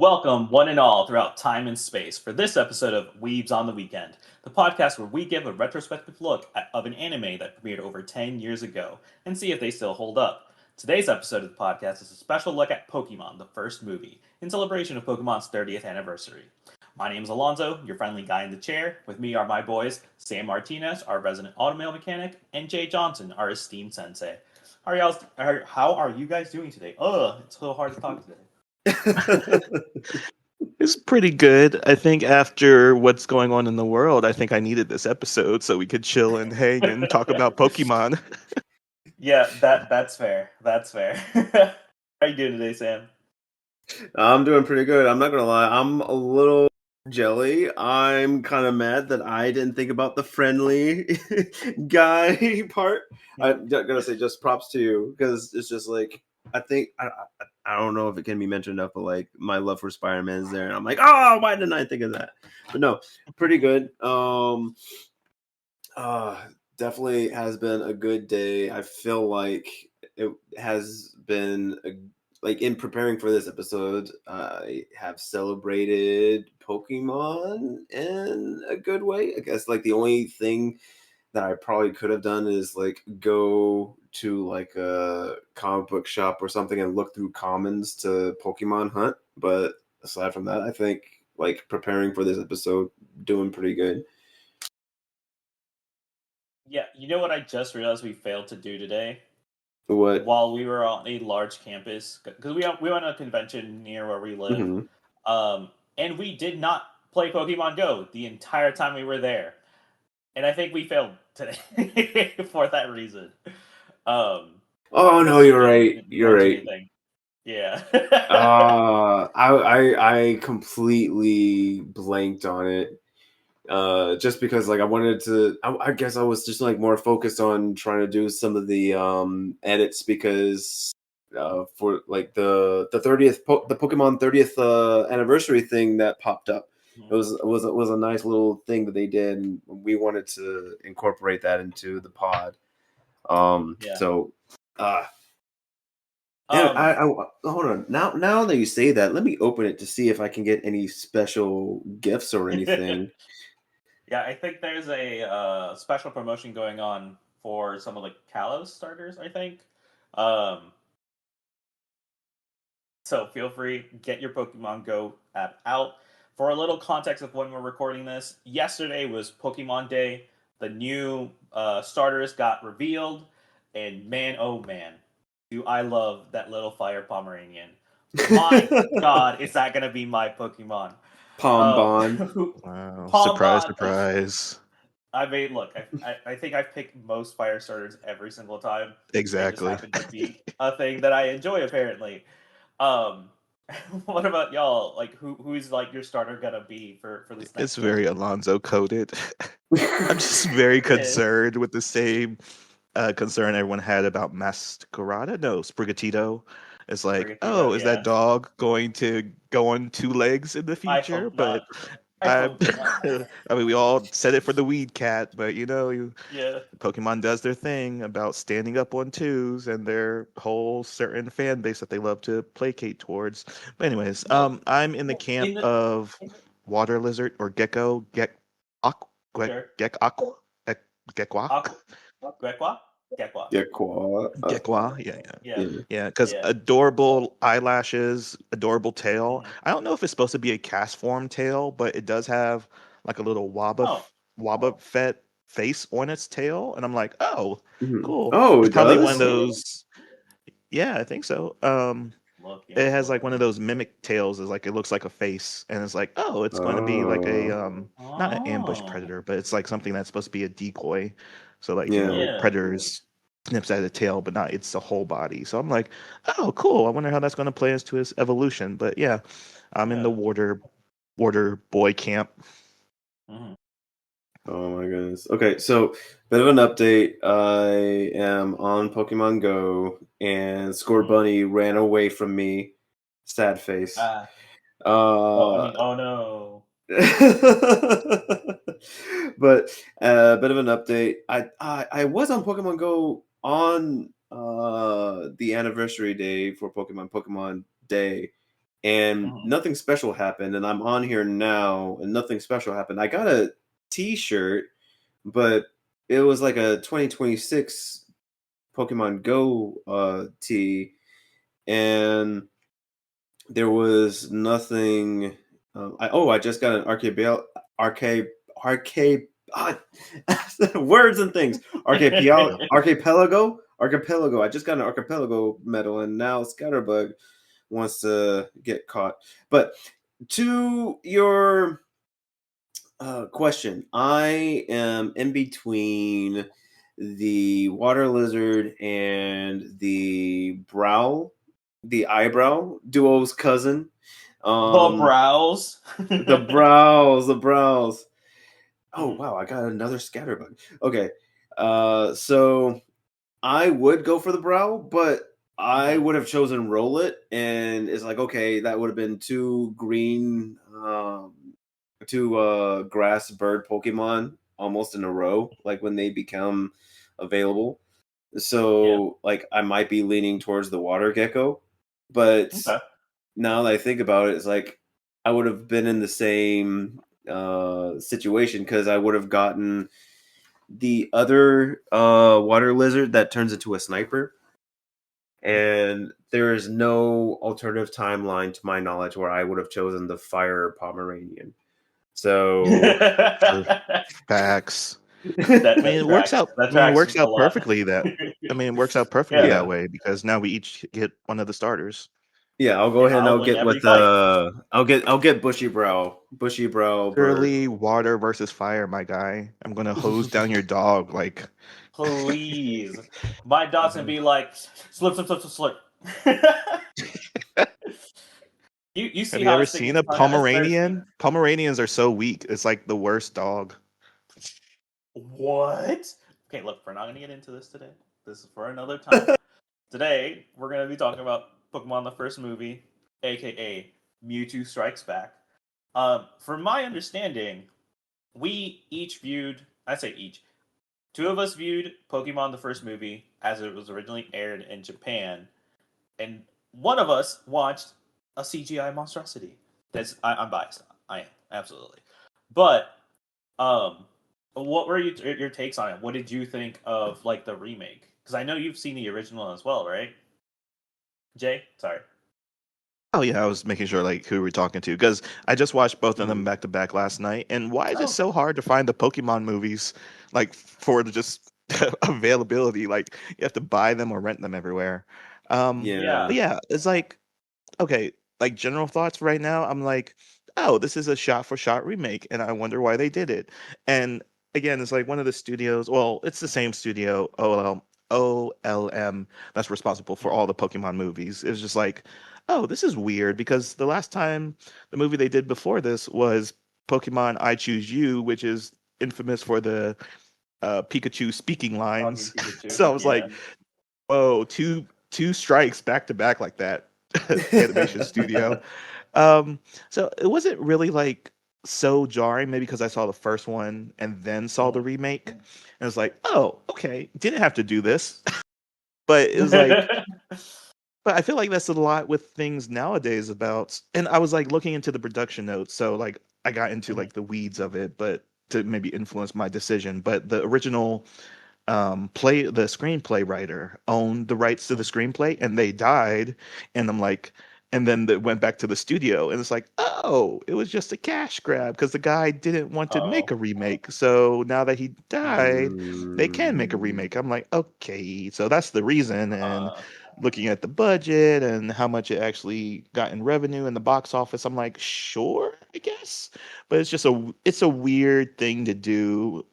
Welcome, one and all, throughout time and space, for this episode of Weebs on the Weekend, the podcast where we give a retrospective look of an anime that premiered over 10 years ago and see if they still hold up. Today's episode of the podcast is a special look at Pokemon, the first movie, in celebration of Pokemon's 30th anniversary. My name is Alonzo, your friendly guy in the chair. With me are my boys, Sam Martinez, our resident automail mechanic, and Jay Johnson, our esteemed sensei. How are you guys doing today? It's so hard to talk today. It's pretty good. I think after what's going on in the world, I think I needed this episode so we could chill and hang and talk about Pokemon. Yeah, that's fair. That's fair. How are you doing today, Sam? I'm doing pretty good. I'm not gonna lie. I'm a little jelly. I'm kind of mad that I didn't think about the friendly guy part. I'm gonna say just props to you because it's just like I think I don't know if it can be mentioned enough, but like my love for Spider-Man is there, and I'm like, oh, why didn't I think of that? But no, pretty good. Definitely has been a good day. I feel like it has been like in preparing for this episode, I have celebrated Pokemon in a good way. I guess like the only thing that I probably could have done is like go to like a comic book shop or something and look through commons to Pokemon hunt. But aside from that, I think like preparing for this episode, doing pretty good. Yeah, you know what I just realized we failed to do today? What? While we were on a large campus, because we went to a convention near where we live, and we did not play Pokemon Go the entire time we were there. And I think we failed today for that reason. Oh no, you're right. You're right. Anything. Yeah. I completely blanked on it. Just because like I wanted to. I guess I was just like more focused on trying to do some of the edits because for like the 30th the Pokemon 30th anniversary thing that popped up. It was a nice little thing that they did, and we wanted to incorporate that into the pod. So, I hold on. Now that you say that, let me open it to see if I can get any special gifts or anything. Yeah, I think there's a special promotion going on for some of the Kalos starters, I think. So feel free, get your Pokemon Go app out. For a little context of when we're recording this, yesterday was Pokemon Day. The new starters got revealed, and man, oh man, do I love that little fire Pomeranian. My God, is that going to be my Pokemon? Wow. Surprise. I mean, look, I think I've picked most fire starters every single time. Exactly. It just happened to be a thing that I enjoy, apparently. What about y'all? Like, who's like your starter gonna be for this next It's very Alonzo coded. I'm just very concerned with the same concern everyone had about Masquerada. No, Sprigatito. It's like, is that dog going to go on two legs in the future? But I mean, we all said it for the weed cat, but Pokemon does their thing about standing up on twos and their whole certain fan base that they love to placate towards. But anyways, I'm in the camp of water lizard or gecko, Gekwa, yeah, because adorable eyelashes, adorable tail. I don't know if it's supposed to be a cast form tail, but it does have like a little Wobbuffet face on its tail, and I'm like, oh, cool. Oh, it's probably one of those. Yeah, I think so. It has like one of those mimic tails. Is like it looks like a face, and it's like, oh, it's going to be like a not an ambush predator, but it's like something that's supposed to be a decoy. So like predators snips at the tail, but not it's the whole body. So I'm like, oh, cool. I wonder how that's going to play into his evolution. But yeah, I'm in the water boy camp. Mm-hmm. Oh my goodness. Okay, so bit of an update. I am on Pokemon Go, and Scorbunny ran away from me. Sad face. Oh no. But a bit of an update. I was on Pokemon Go on the anniversary day for Pokemon Day, and nothing special happened. And I'm on here now, and nothing special happened. I got a T-shirt, but it was like a 2026 Pokemon Go tee, and there was nothing. I just got an arcade words and things. Archipelago. I just got an archipelago medal, and now Scatterbug wants to get caught. But to your question, I am in between the water lizard and the eyebrow duo's cousin. The brows. The brows. Oh wow, I got another scatterbug. Okay. So I would go for the brow, but I would have chosen Rowlet, and it's like, okay, that would have been two green two grass bird Pokemon almost in a row, like when they become available. So like I might be leaning towards the water gecko, but now that I think about it, it's like I would have been in the same situation because I would have gotten the other water lizard that turns into a sniper. And there is no alternative timeline to my knowledge where I would have chosen the fire Pomeranian. So facts. That it works out. It works out perfectly. It works out perfectly that way because now we each get one of the starters. Yeah, I'll go ahead and I'll get with I'll get Bushy Brow. Literally water versus fire, my guy. I'm gonna hose down your dog, like. Please, my dog's gonna be like slip. You see Have you ever seen a Pomeranian? Pomeranians are so weak. It's like the worst dog. What? Okay, look, we're not going to get into this today. This is for another time. Today, we're going to be talking about Pokemon the first movie, aka Mewtwo Strikes Back. From my understanding, we each viewed, I say each, two of us viewed Pokemon the first movie as it was originally aired in Japan, and one of us watched a CGI monstrosity. I'm biased. I am, absolutely. But, what were your takes on it? What did you think of like the remake? Because I know you've seen the original as well, right? Jay, sorry. Oh yeah, I was making sure like who we're talking to because I just watched both of them back to back last night. And why is it so hard to find the Pokemon movies like for just availability? Like you have to buy them or rent them everywhere. But yeah, it's like okay, like general thoughts right now. I'm like, oh, this is a shot for shot remake, and I wonder why they did it. And again, it's like one of the studios. Well, it's the same studio, OLM, that's responsible for all the Pokemon movies. It's just like, oh, this is weird because the last time the movie they did before this was Pokemon I Choose You, which is infamous for the Pikachu speaking lines. So I was like, whoa, two strikes back to back like that. Animation studio. So it wasn't really like so jarring, maybe because I saw the first one and then saw the remake. And it was like, oh, okay, didn't have to do this. But it was like but I feel like that's a lot with things nowadays about and I was like looking into the production notes, so like I got into like the weeds of it, but to maybe influence my decision. But the original the screenplay writer owned the rights to the screenplay and they died, and I'm like and then it went back to the studio and it's like, oh, it was just a cash grab because the guy didn't want to make a remake, so now that he died they can make a remake. I'm like, okay, so that's the reason. And looking at the budget and how much it actually got in revenue in the box office, I'm like, sure, I guess. But it's a weird thing to do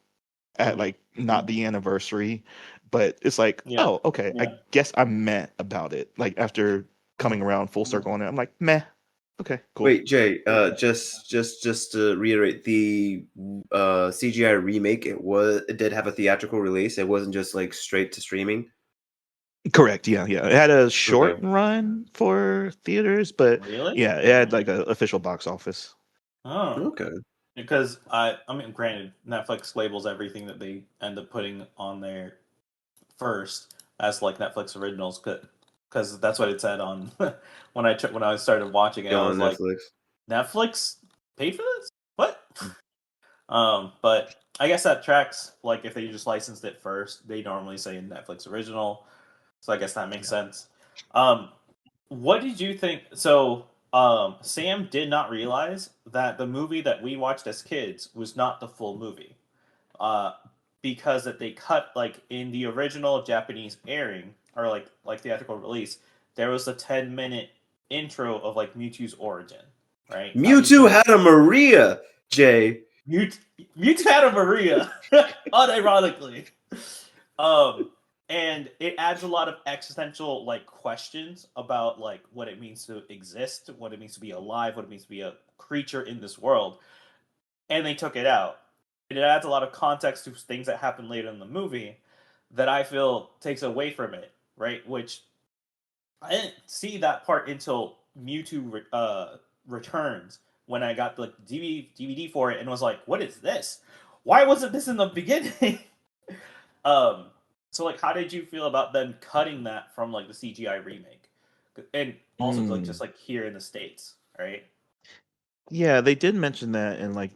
at like not the anniversary, but it's like, oh, okay, I guess I'm meh about it. Like after coming around full circle on it, I'm like, meh. Okay, cool. Wait, Jay, just to reiterate, the CGI remake, it did have a theatrical release. It wasn't just like straight to streaming. Correct. Yeah, yeah. It had a short run for theaters, but yeah, it had like an official box office. Oh, okay. Because I mean, granted, Netflix labels everything that they end up putting on there first as like Netflix originals. because that's what it said on when I started watching it. I was on like, Netflix. Netflix paid for this? What? But I guess that tracks. Like, if they just licensed it first, they normally say Netflix original. So I guess that makes sense. What did you think? So, Sam did not realize that the movie that we watched as kids was not the full movie. Uh, because that they cut, like, in the original Japanese airing or like theatrical release, there was a 10-minute intro of like Mewtwo's origin, right? Mewtwo had a Maria, Jay. Mewtwo had a Maria, unironically. And it adds a lot of existential like questions about like what it means to exist, what it means to be alive, what it means to be a creature in this world. And they took it out. And it adds a lot of context to things that happen later in the movie that I feel takes away from it, right? Which I didn't see that part until Mewtwo returns when I got the DVD for it and was like, "What is this? Why wasn't this in the beginning?" um, so like, how did you feel about them cutting that from like the CGI remake, and also like just like here in the States, right? Yeah, they did mention that in like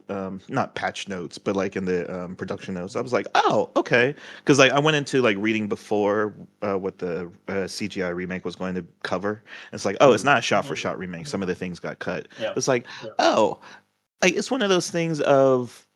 not patch notes, but like in the production notes. I was like, oh, okay, because like I went into like reading before what the CGI remake was going to cover. It's like, oh, it's not a shot for shot remake. Some of the things got cut. Yeah. It's like, oh, like it's one of those things of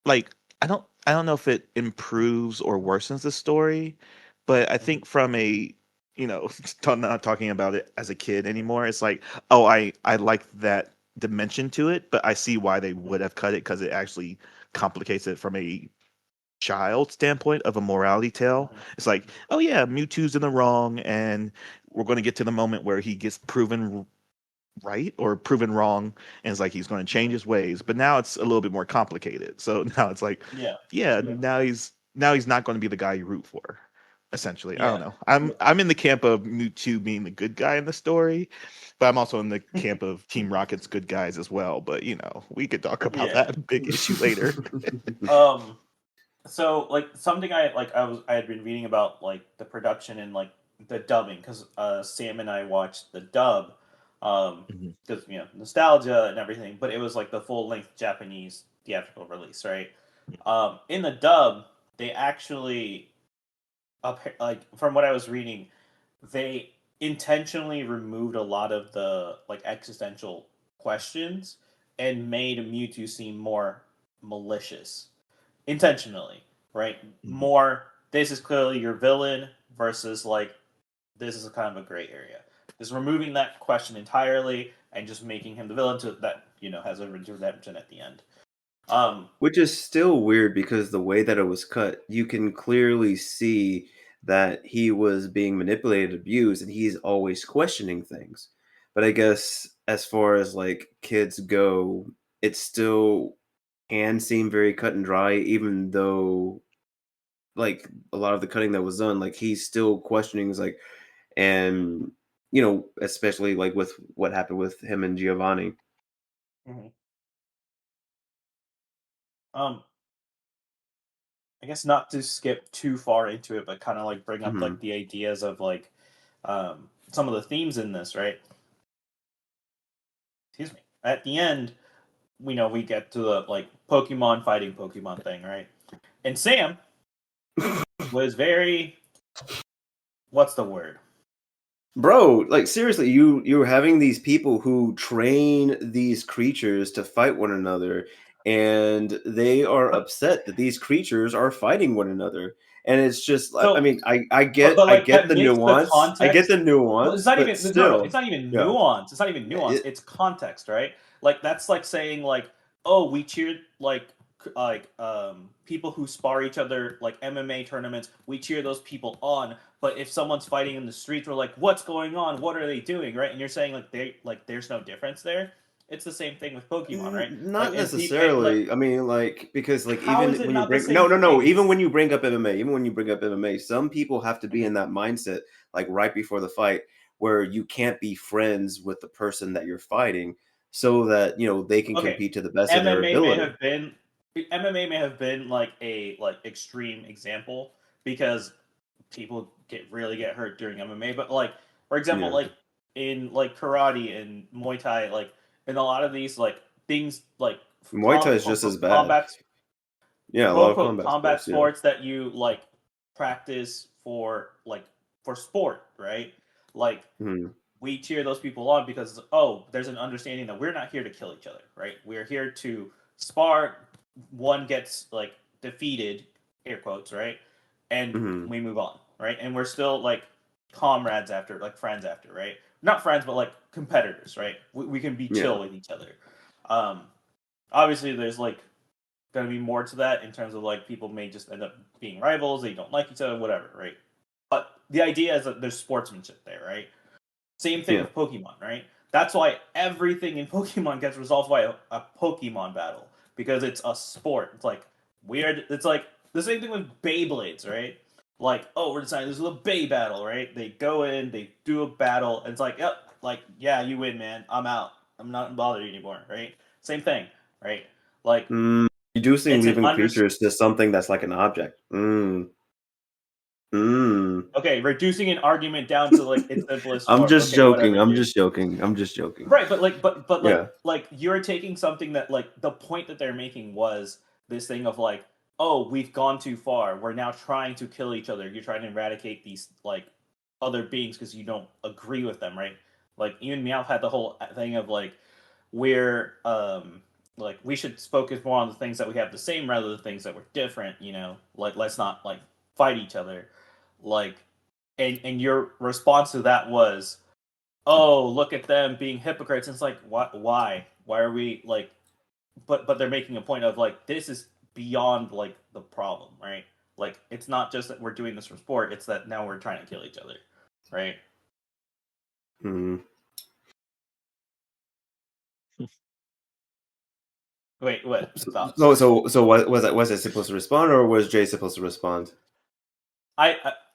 like I don't know if it improves or worsens the story, but I think from a not talking about it as a kid anymore, it's like, oh, I like that dimension to it, but I see why they would have cut it because it actually complicates it from a child standpoint of a morality tale. It's like, oh yeah, Mewtwo's in the wrong, and we're going to get to the moment where he gets proven right or proven wrong, and it's like he's going to change his ways. But now it's a little bit more complicated. So now it's like, yeah. Now he's not going to be the guy you root for. Essentially, I don't know. I'm in the camp of Mewtwo being the good guy in the story, but I'm also in the camp of Team Rocket's good guys as well. But we could talk about that big issue later. So like something I had been reading about like the production and like the dubbing because Sam and I watched the dub because nostalgia and everything, but it was like the full length Japanese theatrical release, right? In the dub, they actually like from what I was reading, they intentionally removed a lot of the like existential questions and made Mewtwo seem more malicious intentionally, right? More, this is clearly your villain versus like this is a kind of a gray area. Just removing that question entirely and just making him the villain to that has a redemption at the end. Which is still weird because the way that it was cut, you can clearly see that he was being manipulated, abused, and he's always questioning things. But I guess as far as like kids go, it still can seem very cut and dry, even though like a lot of the cutting that was done, like he's still questioning is like, and especially like with what happened with him and Giovanni. Mm-hmm. I guess not to skip too far into it, but kind of like bring up like the ideas of like some of the themes in this, right? Excuse me. At the end, we get to the like Pokemon fighting Pokemon thing, right? And Sam was very, what's the word? Bro, like seriously, you're having these people who train these creatures to fight one another, and they are upset that these creatures are fighting one another. And it's just, So, I mean, I but get like that the makes the nuance, I get context. the Well, it's nuance, not but even no. It's still, not even yeah, nuance. It's not even nuance. It's context, right? Like that's like saying like, oh, we cheered like people who spar each other like MMA tournaments. We cheer those people on. But if someone's fighting in the streets, we're like, what's going on? What are they doing, right? And you're saying there's no difference there. It's the same thing with Pokemon, right? Like not and people like necessarily. I mean, like because like how even is it when you not the bring same no, thing? even when you bring up MMA, some people have to be in that mindset like right before the fight where you can't be friends with the person that you're fighting so that they can Okay, compete to the best of their MMA may ability. have been MMA may have been like a like extreme example because people get hurt during MMA, but like For example, Yeah. like in like karate and Muay Thai, like in a lot of these like things like Muay Thai is just as bad. combat, Yeah, a quote lot of unquote combat sports that you like practice for sport, right? Like we cheer those people on because there's an understanding that we're not here to kill each other, right? We're here to spar. One gets like defeated, air quotes, right? And we move on, right? And we're still like comrades after, like friends after, right? Not friends, but like competitors, right? We can be chill with each other. Obviously, there's like going to be more to that in terms of like people may just end up being rivals, they don't like each other, whatever, right? But the idea is that there's sportsmanship there, right? Same thing with Pokemon, right? That's why everything in Pokemon gets resolved by a Pokemon battle because it's a sport. It's like weird. It's like the same thing with Beyblades, right? Like, we're deciding this is a Bay battle, right? They go in, they do a battle, and it's like, yep, like, yeah, you win, man. I'm out. I'm not bothered anymore, right? Same thing, right? Like, reducing living creatures to something that's like an object. Okay, reducing an argument down to like its simplest I'm form. just Okay, joking. whatever, I'm dude. just joking. I'm just joking. Right, but like you're taking something that like the point that they're making was this thing of like, we've gone too far. We're now trying to kill each other. You're trying to eradicate these like other beings because you don't agree with them, right? Like even Meowth had the whole thing of like we're like we should focus more on the things that we have the same rather than things that were different, you know? Like let's not like fight each other. Like and your response to that was, look at them being hypocrites. And it's like, why are we like, but they're making a point of like, this is beyond like the problem, right? Like, it's not just that we're doing this for sport, it's that now we're trying to kill each other, right? Wait, what? So what was it supposed to respond, or was Jay supposed to respond?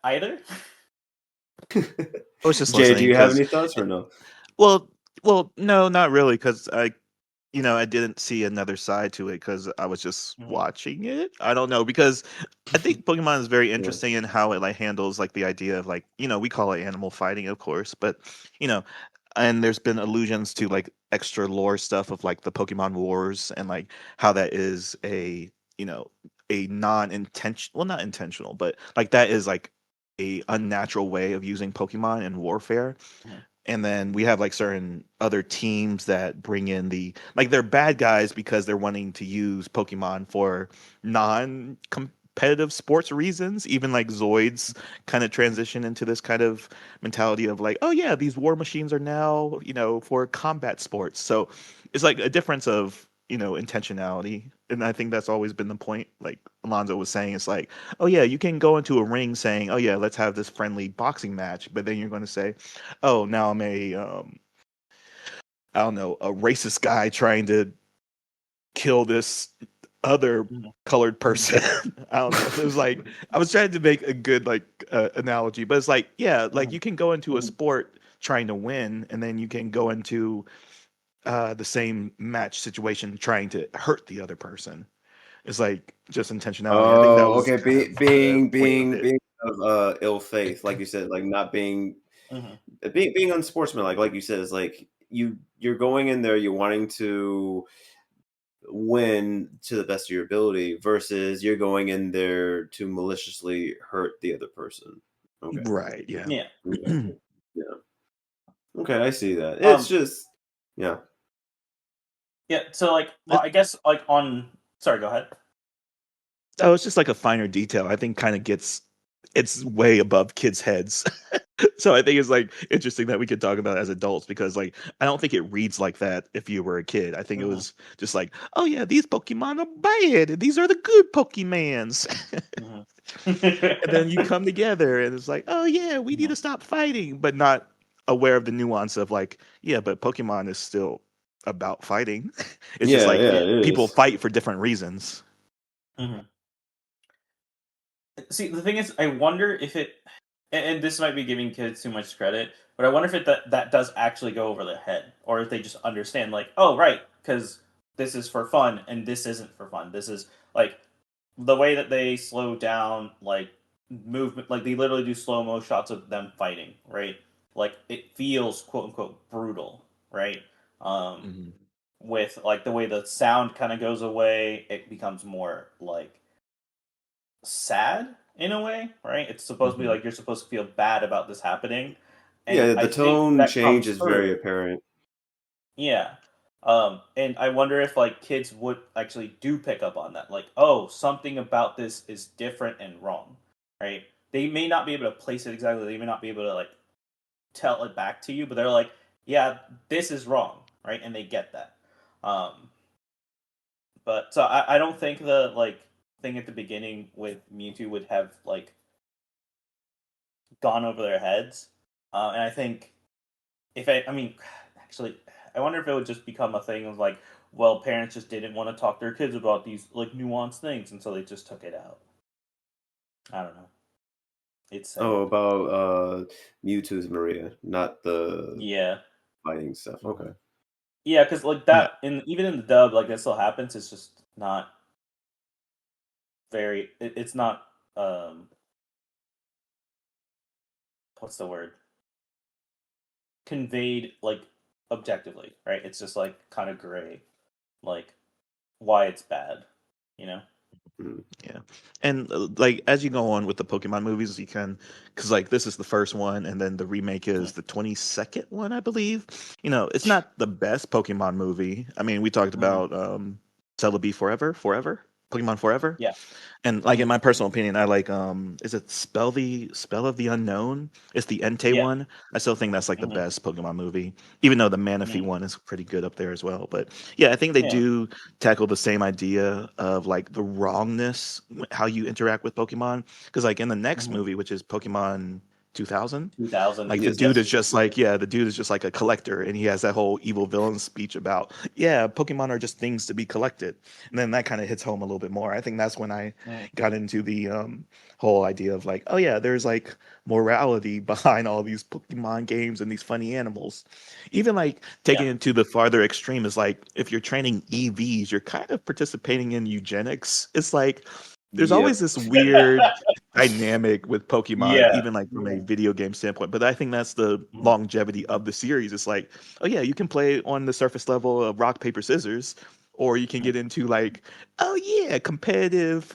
Either. I was just Jay, do you have any thoughts or no? Well, no, not really, because I didn't see another side to it because I was just watching it. I don't know, because I think Pokemon is very interesting in how it like handles like the idea of like, we call it animal fighting, of course, but and there's been allusions to like extra lore stuff of like the Pokemon Wars and like how that is a non-intentional, well, not intentional, but like that is like a unnatural way of using Pokemon in warfare. And then we have like certain other teams that bring in they're bad guys because they're wanting to use Pokemon for non-competitive sports reasons. Even like Zoids kind of transition into this kind of mentality of like, oh yeah, these war machines are now, for combat sports. So it's like a difference of, intentionality. And I think that's always been the point. Like Alonzo was saying, it's like, oh yeah, you can go into a ring saying, oh yeah, let's have this friendly boxing match, but then you're going to say, oh, now I'm I don't know, a racist guy trying to kill this other colored person. I don't know. It was like I was trying to make a good like analogy, but it's like, yeah, like you can go into a sport trying to win, and then you can go into the same match situation trying to hurt the other person. It's like just intentionality. I think that was okay. Being of ill faith, like you said, like not being being unsportsmanlike, like you said, is like you're going in there, you're wanting to win to the best of your ability, versus you're going in there to maliciously hurt the other person. Okay. Right. Yeah. Yeah. Yeah. Okay, I see that. It's just yeah. So like, I guess like sorry, go ahead. Oh, it's just like a finer detail. I think kind of it's way above kids' heads. So I think it's like interesting that we could talk about it as adults, because like I don't think it reads like that if you were a kid. I think it was just like, oh yeah, these Pokemon are bad and these are the good Pokemons. And then you come together and it's like, oh yeah, we need to stop fighting, but not aware of the nuance of like, yeah, but Pokemon is still about fighting. It's just like people fight for different reasons. See, the thing is, I wonder if it, and this might be giving kids too much credit, but I wonder if that does actually go over their head, or if they just understand, like, oh, right, because this is for fun, and this isn't for fun. This is, like, the way that they slow down, like, movement, like, they literally do slow-mo shots of them fighting, right? like it feels quote unquote brutal, right? Mhm. With like the way the sound kind of goes away, it becomes more like sad in a way, right? It's supposed to be Mhm. like you're supposed to feel bad about this happening, and Yeah, I the think tone that change comes is very through. apparent. Yeah. And I wonder if like kids would actually do pick up on that. Like, oh, something about this is different and wrong, right? They may not be able to place it exactly. They may not be able to like tell it back to you, but they're like, yeah, this is wrong, right? And they get that. Um, but so I don't think the like thing at the beginning with Mewtwo would have like gone over their heads. And I think if I mean, actually, I wonder if it would just become a thing of like, well, parents just didn't want to talk to their kids about these like nuanced things, and so they just took it out. I don't know. It's Oh, sad. about Mewtwo's Maria, not the Yeah, fighting stuff. Okay. yeah, because like Yeah. that, in even in the dub, like that still happens. It's just not very. It's not. Um, what's the word? Conveyed like objectively, right? It's just like kind of gray, like why it's bad, you know? Mm. Yeah. And like as you go on with the Pokemon movies, you can because like this is the first one, and then the remake is the 22nd one, I believe. It's not the best Pokemon movie. I mean, we talked Mm-hmm. about Celebi Forever, Pokemon Forever. Yeah. And like in my personal opinion, I like is it Spell of the Unknown? It's the Entei Yeah. one. I still think that's like the Mm-hmm. best Pokemon movie, even though the Manaphy Mm-hmm. one is pretty good up there as well. But yeah, I think they Yeah. do tackle the same idea of like the wrongness, how you interact with Pokemon. Because like in the next Mm-hmm. movie, which is Pokemon 2000, 2000. like the Yes. dude is Yes. just like, yeah, the dude is just like a collector, and he has that whole evil villain speech about, yeah, Pokemon are just things to be collected. And then that kind of hits home a little bit more. I think that's when I Mm. got into the whole idea of like, oh yeah, there's like morality behind all these Pokemon games and these funny animals. Even like taking Yeah. it to the farther extreme is like if you're training EVs, you're kind of participating in eugenics. It's like there's always Yep. this weird dynamic with Pokemon, Yeah. even like from a video game standpoint. But I think that's the Mhm. longevity of the series. It's like, oh yeah, you can play on the surface level of rock, paper, scissors, or you can Mhm. get into like, oh yeah, competitive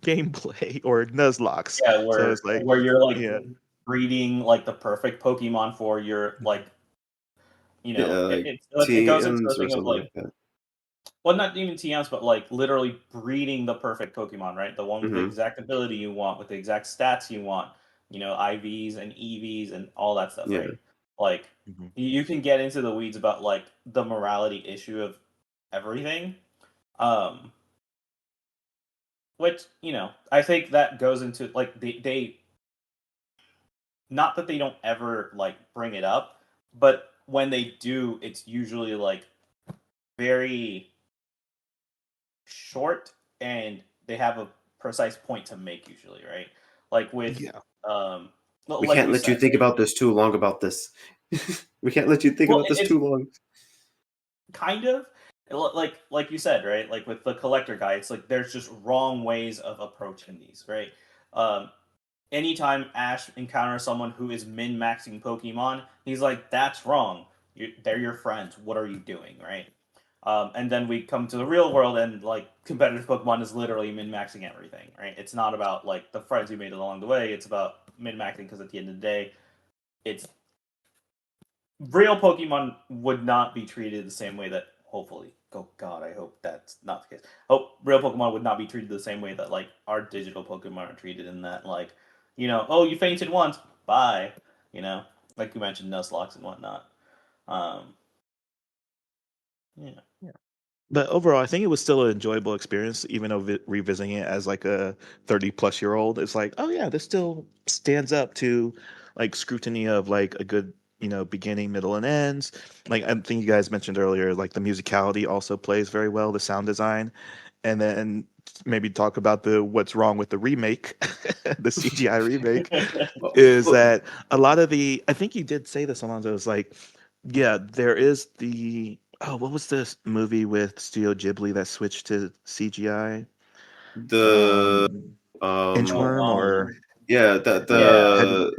gameplay or Nuzlocke. Yeah, So where it's like, you're like yeah, breeding like the perfect Pokemon for your like Yeah, like it goes into TMs the or thing of something like like that. well not even TMs but like literally breeding the perfect Pokemon, right? The one with the Hmm. exact ability you want, with the exact stats you want, IVs and EVs and all that stuff, Yeah. right? Like mhm, you can get into the weeds about like the morality issue of everything. Um which, I think that goes into like they not that they don't ever like bring it up, but when they do, it's usually like very short and they have a precise point to make usually, right? Like with yeah, We like can't you let you said, think right? about this too long about this. We can't let you think Well, about this it's too long. kind of like you said, right? Like with the collector guy, it's like there's just wrong ways of approaching these, right? Um, anytime Ash encounters someone who is min maxing Pokemon, he's like, "That's wrong. They're your friends. What are you doing?" Right? And then we come to the real world, and like competitive Pokemon is literally min maxing everything. Right? It's not about like the friends you made along the way. It's about min maxing because at the end of the day, it's real Pokemon would not be treated the same way that hopefully. Oh God, I hope that's not the case. Oh, real Pokemon would not be treated the same way that like our digital Pokemon are treated. In that, like, oh, you fainted once, bye. You know, like you mentioned, Nuzlocke and whatnot. Um, yeah, yeah. But overall, I think it was still an enjoyable experience, even though revisiting it as like a 30-plus-year-old, it's like, oh yeah, this still stands up to like scrutiny of like a good, beginning, middle, and ends. Like I think you guys mentioned earlier, like the musicality also plays very well, the sound design, and then maybe talk about the what's wrong with the remake, the CGI remake, is Well, that a lot of the I think you did say this, Alonso, is like, yeah, there is the what was this movie with Studio Ghibli that switched to CGI? the Um um Inchworm oh, or yeah, yeah, have you,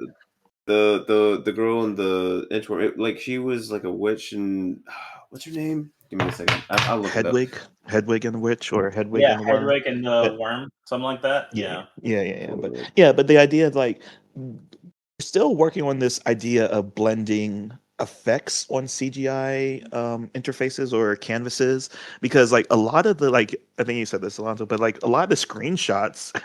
the girl in the intro, like she was like a witch, and what's her name? Give me a second. I'll look it up. Hedwig and the witch, or Hedwig and the worm. Hedwig and the worm, something like that. Yeah. But the idea of like we're still working on this idea of blending effects on CGI interfaces or canvases, because like a lot of the, like, I think you said this, Alonso, but like a lot of the screenshots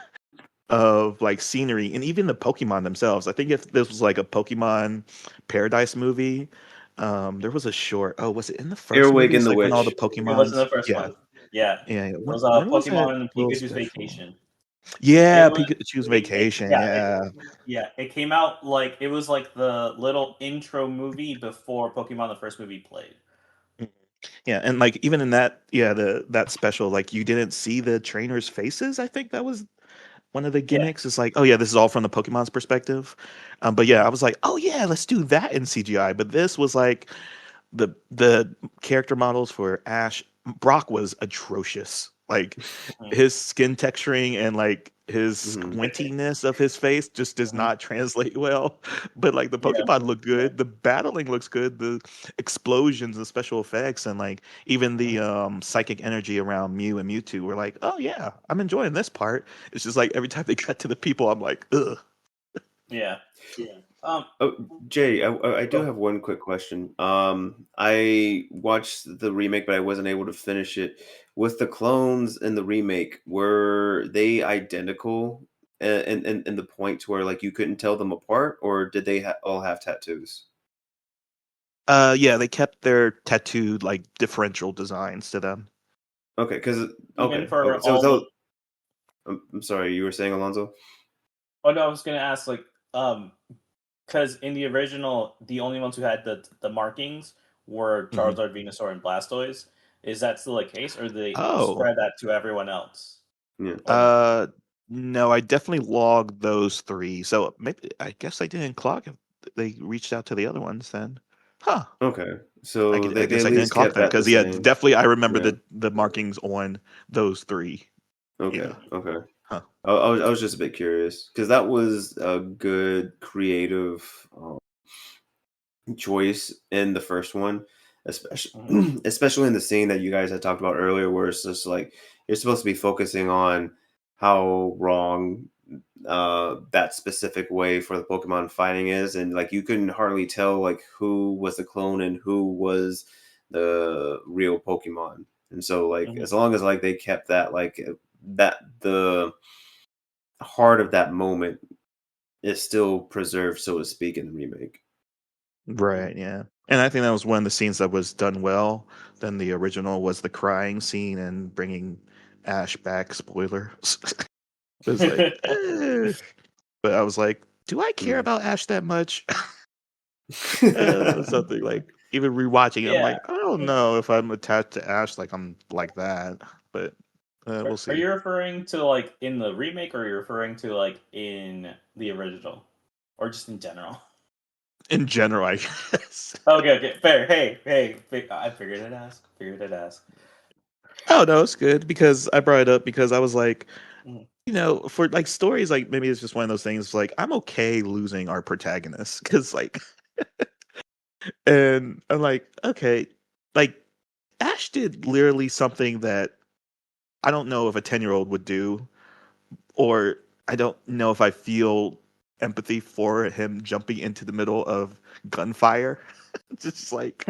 of like scenery and even the Pokemon themselves. I think if this was like a Pokemon Paradise movie, there was a short. Oh, was it in the first Earwig movie? and It's the like when all the Witch. It was in Pokemons. the first Yeah, one. Yeah. yeah. It was When was that Pokemon and little Pikachu's special? Vacation. It Yeah, was Pikachu's Vacation. Yeah. it came out like it was like the little intro movie before Pokemon the first movie played. Mhm. Yeah, and like even in that, that special, like you didn't see the trainers' faces. I think that was one of the Yeah. gimmicks. Is like, oh yeah, this is all from the Pokemon's perspective. But yeah, I was like, oh yeah, let's do that in CGI. But this was like the character models for Ash. Brock was atrocious. Like Mhm. his skin texturing and like his Mhm. squintiness of his face just does Mhm. not translate well. But like the Yeah. Pokemon look good, the battling looks good, the explosions, the special effects, and like even the psychic energy around Mew and Mewtwo were like, oh yeah, I'm enjoying this part. It's just like every time they cut to the people, I'm like, ugh. Yeah. Um. Oh, Jay, I do Oh, have one quick question. I watched the remake, but I wasn't able to finish it. With the clones in the remake, were they identical in the point to where like you couldn't tell them apart, or did they all have tattoos? Yeah, they kept their tattooed like differential designs to them. Okay, because even okay, for okay. So all. I'm sorry, you were saying, Alonzo? Oh no, I was gonna ask like because in the original, the only ones who had the markings were Mhm. Charizard, Venusaur, and Blastoise. Is that still the case, or do they Oh, spread that to everyone else, Yeah. or no? no, I definitely logged those three. So maybe I guess I didn't clock if they reached out to the other ones then. Huh. Okay. So I they guess at I didn't least clock kept them that the because yeah, same. definitely I remember Yeah. the markings on those three. Okay. Yeah. Okay. Huh. I was just a bit curious because that was a good creative choice in the first one, especially Mhm. especially in the scene that you guys had talked about earlier, where it's just like you're supposed to be focusing on how wrong that specific way for the Pokemon fighting is, and like you couldn't hardly tell like who was the clone and who was the real Pokemon. And so like Mhm. as long as like they kept that like that the heart of that moment is still preserved, so to speak, in the remake. Right, yeah. And I think that was one of the scenes that was done well. Then the original was the crying scene and bringing Ash back. Spoiler. It was like, but I was like, do I care Mm. about Ash that much? Something like even rewatching it, I'm Yeah. like, I don't know if I'm attached to Ash like I'm like that, but we'll Are see. you referring to like in the remake, or are you referring to like in the original, or just in general? In general, I guess. Okay, fair. I figured I'd ask. Figured I'd ask. Oh no, it's good because I brought it up because I was like, Mhm. for like stories, like maybe it's just one of those things. Like I'm okay losing our protagonist because like, and I'm like, okay, like Ash did literally something that I don't know if a 10-year-old would do, or I don't know if I feel empathy for him jumping into the middle of gunfire. Just like,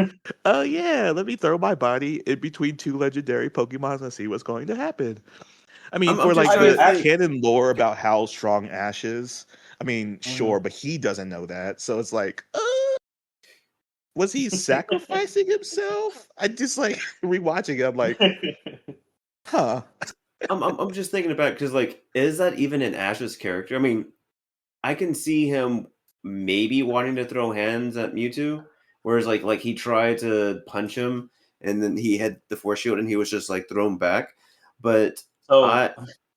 oh yeah, let me throw my body in between two legendary Pokemon and see what's going to happen. I mean, I'm for just like I trying mean, to the think. canon lore about how strong Ash is, I mean, Mhm. sure, but he doesn't know that. So it's like, was he sacrificing himself? I just like rewatching it, I'm like, huh. I'm just thinking about because like, is that even in Ash's character? I mean, I can see him maybe wanting to throw hands at Mewtwo, whereas like he tried to punch him and then he had the force shield and he was just like thrown back. But so I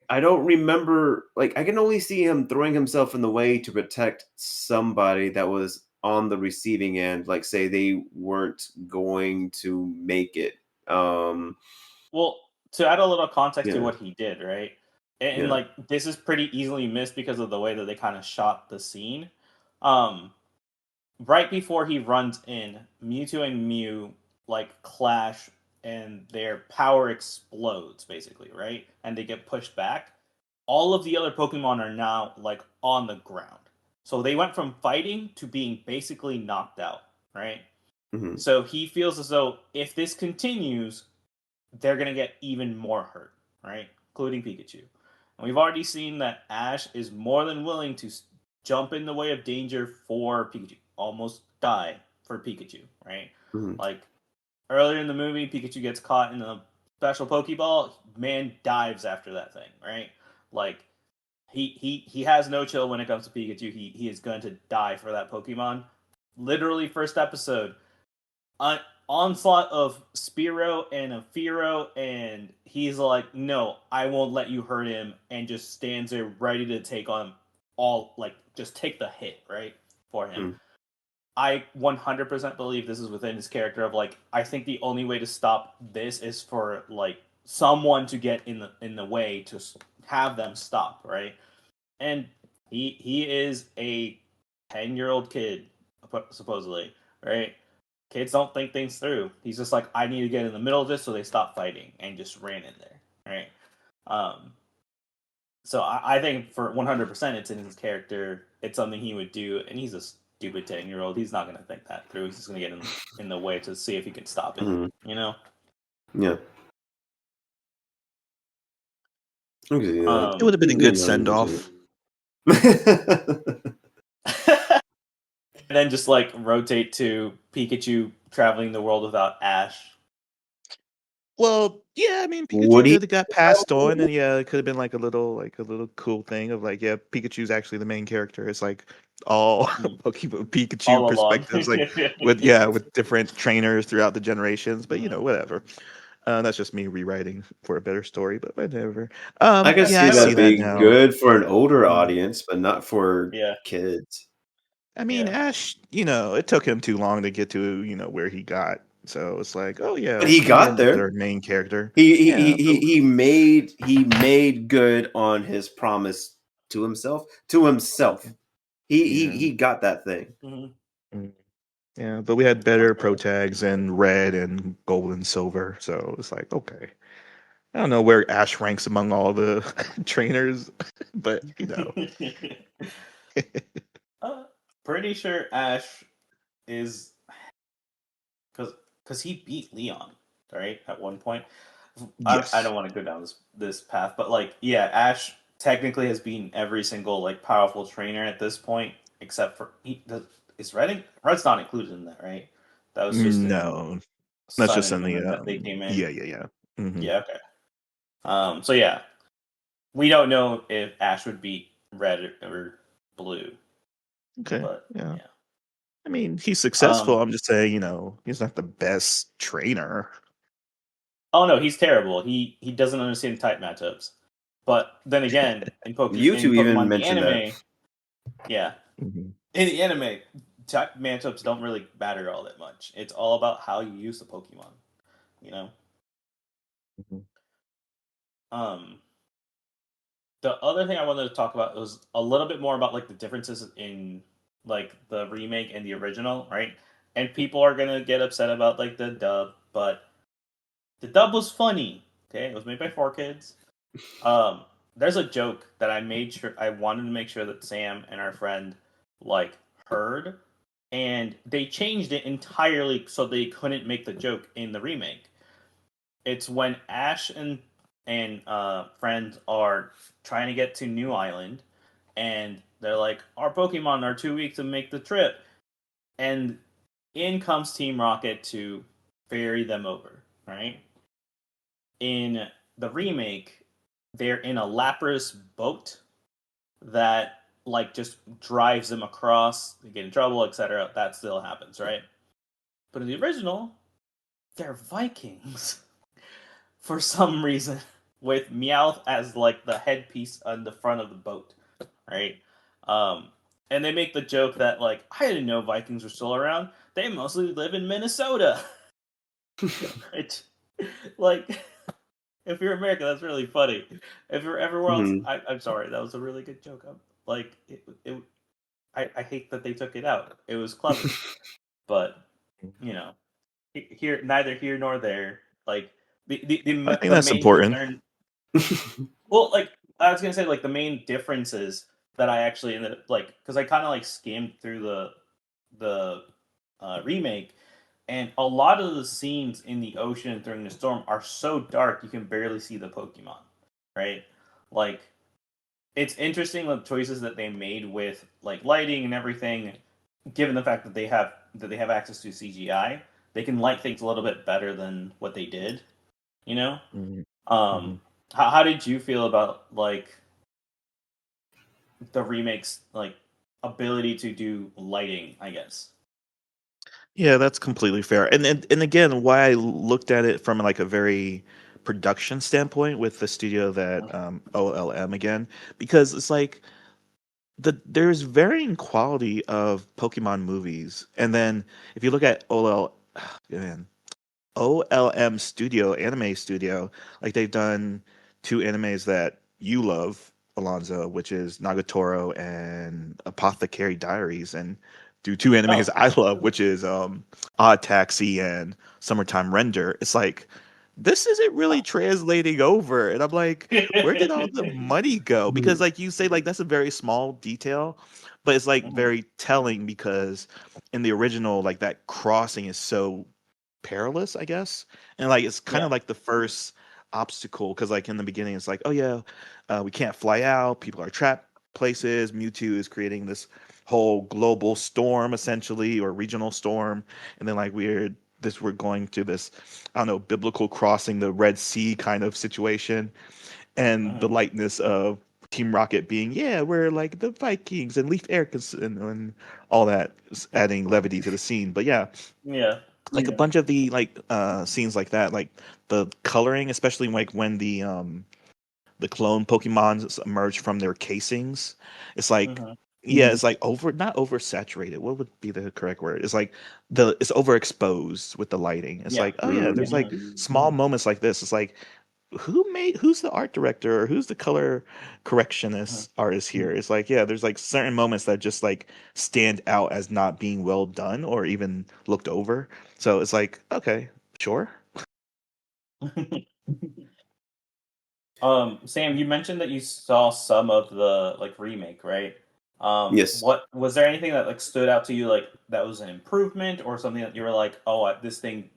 I don't remember like I can only see him throwing himself in the way to protect somebody that was on the receiving end, like say they weren't going to make it. Um well, to add a little context to yeah, what he did, right? And yeah. like this is pretty easily missed because of the way that they kind of shot the scene. Um, right before he runs in, Mewtwo and Mew like clash and their power explodes basically, right? And they get pushed back. All of the other Pokemon are now like on the ground. So they went from fighting to being basically knocked out, right? Mm-hmm. So he feels as though if this continues, they're going to get even more hurt, right? Including Pikachu. And we've already seen that Ash is more than willing to jump in the way of danger for Pikachu. Almost die for Pikachu, right? Mm-hmm. Like earlier in the movie, Pikachu gets caught in a special Pokeball. Man dives after that thing, right? Like he has no chill when it comes to Pikachu. He is going to die for that Pokemon. Literally, first episode, onslaught of Spearow and a Fearow, and he's like, "No, I won't let you hurt him," and just stands there ready to take on all, like, just take the hit right for him. Mm. I 100% believe this is within his character of like, I think the only way to stop this is for like someone to get in the way to have them stop, right? And he is a 10-year-old kid supposedly, right? Kids don't think things through. He's just like, I need to get in the middle of this, so they stop fighting and just ran in there, right? So I think for 100%, it's in his character. It's something he would do, and he's a stupid 10-year-old. He's not going to think that through. He's just going to get in the way to see if he can stop it. Mm-hmm. You know? Yeah. Okay, it would have been a good send off. And then just like rotate to Pikachu traveling the world without Ash. Well, yeah, I mean, Pikachu Would he could have got passed on, and yeah, it could have been like a little cool thing of like, yeah, Pikachu's actually the main character. It's like all Pokemon Pikachu All along. perspectives, like with different trainers throughout the generations. But whatever. That's just me rewriting for a better story, but whatever. I can Yeah, see I see that that being now. good for an older audience, but not for kids. I mean, Ash, it took him too long to get to, where he got. So it's like, oh yeah, But he got there. Better main character. He made good on his promise to himself. He got that thing. Mm-hmm. Yeah, but we had better pro tags in red and gold and silver, so it's like, okay. I don't know where Ash ranks among all the trainers, but Pretty sure Ash is because he beat Leon, right? At one point. Yes. I don't want to go down this path, but like, yeah, Ash technically has beaten every single like powerful trainer at this point, except for is Red's not included in that, right? That was just no. That's Sun just and in the Moon that they came in. Yeah. Mm-hmm. Yeah, okay. So yeah, we don't know if Ash would beat Red or Blue. Okay. But yeah. I mean, he's successful. I'm just saying, he's not the best trainer. Oh no, he's terrible. He doesn't understand type matchups. But then again, in Mewtwo even mentioned anime, that. In the anime, type matchups don't really matter all that much. It's all about how you use the Pokemon. The other thing I wanted to talk about was a little bit more about like the differences in like the remake and the original, right? And people are gonna get upset about like the dub, but the dub was funny. Okay, it was made by 4Kids. There's a joke that I wanted to make sure that Sam and our friend like heard, and they changed it entirely so they couldn't make the joke in the remake. It's when Ash and friends are trying to get to New Island, and they're like, "Our Pokemon are too weak to make the trip," and in comes Team Rocket to ferry them over. Right? In the remake, they're in a Lapras boat that like just drives them across. They get in trouble, etc. That still happens, right? But in the original, they're Vikings for some reason, with Meowth as like the headpiece on the front of the boat, right? And they make the joke that like, I didn't know Vikings were still around. They mostly live in Minnesota. Like, if you're American, that's really funny. If you're everywhere else, I'm sorry, that was a really good joke. I hate that they took it out. It was clever, but you know, here neither here nor there. Like I think the that's main important. concern. Well, like I was gonna say, like the main differences that I actually ended up like because I kind of like skimmed through the remake, and a lot of the scenes in the ocean during the storm are so dark you can barely see the Pokemon, right? Like it's interesting the choices that they made with like lighting and everything, given the fact that they have access to CGI, they can light things a little bit better than what they did. You know, Mhm. um, Mhm. how did you feel about like the remakes like ability to do lighting? I guess. Yeah, that's completely fair. And again, why I looked at it from like a very production standpoint with the studio that OLM again, because it's like there's varying quality of Pokemon movies, and then if you look at man, OLM Studio, anime studio, like they've done two animes that you love, Alonzo, which is Nagatoro and Apothecary Diaries, and do two animes Oh, I love, which is Odd Taxi and Summertime Render. It's like this isn't really translating over, and I'm like, where did all the money go? Because like you say, like that's a very small detail, but it's like Mhm. very telling because in the original, like that crossing is so perilous, I guess. And like it's kind Yeah. of like the first obstacle because like in the beginning it's like, oh yeah, we can't fly out, people are trapped places. Mewtwo is creating this whole global storm essentially or regional storm, and then like we're going to this, I don't know, biblical crossing the Red Sea kind of situation, and the Mhm. lightness of Team Rocket being, yeah, we're like the Vikings and Leaf Air and all that, adding levity to the scene. But yeah, Yeah. like a bunch of the like scenes like that, like the coloring, especially like when the clone Pokemon emerge from their casings, it's like, Mhm. yeah, it's like not oversaturated, what would be the correct word, it's like it's overexposed with the lighting. It's Yeah. like, oh yeah, there's like Mhm. small moments like this. It's like, who's the art director or who's the color Mhm. correctionist artist here? It's like, yeah, there's like certain moments that just like stand out as not being well done or even looked over. So it's like, okay, sure. Sam, you mentioned that you saw some of the like remake, right? Yes. What was there anything that like stood out to you like that was an improvement or something that you were like, oh, this thing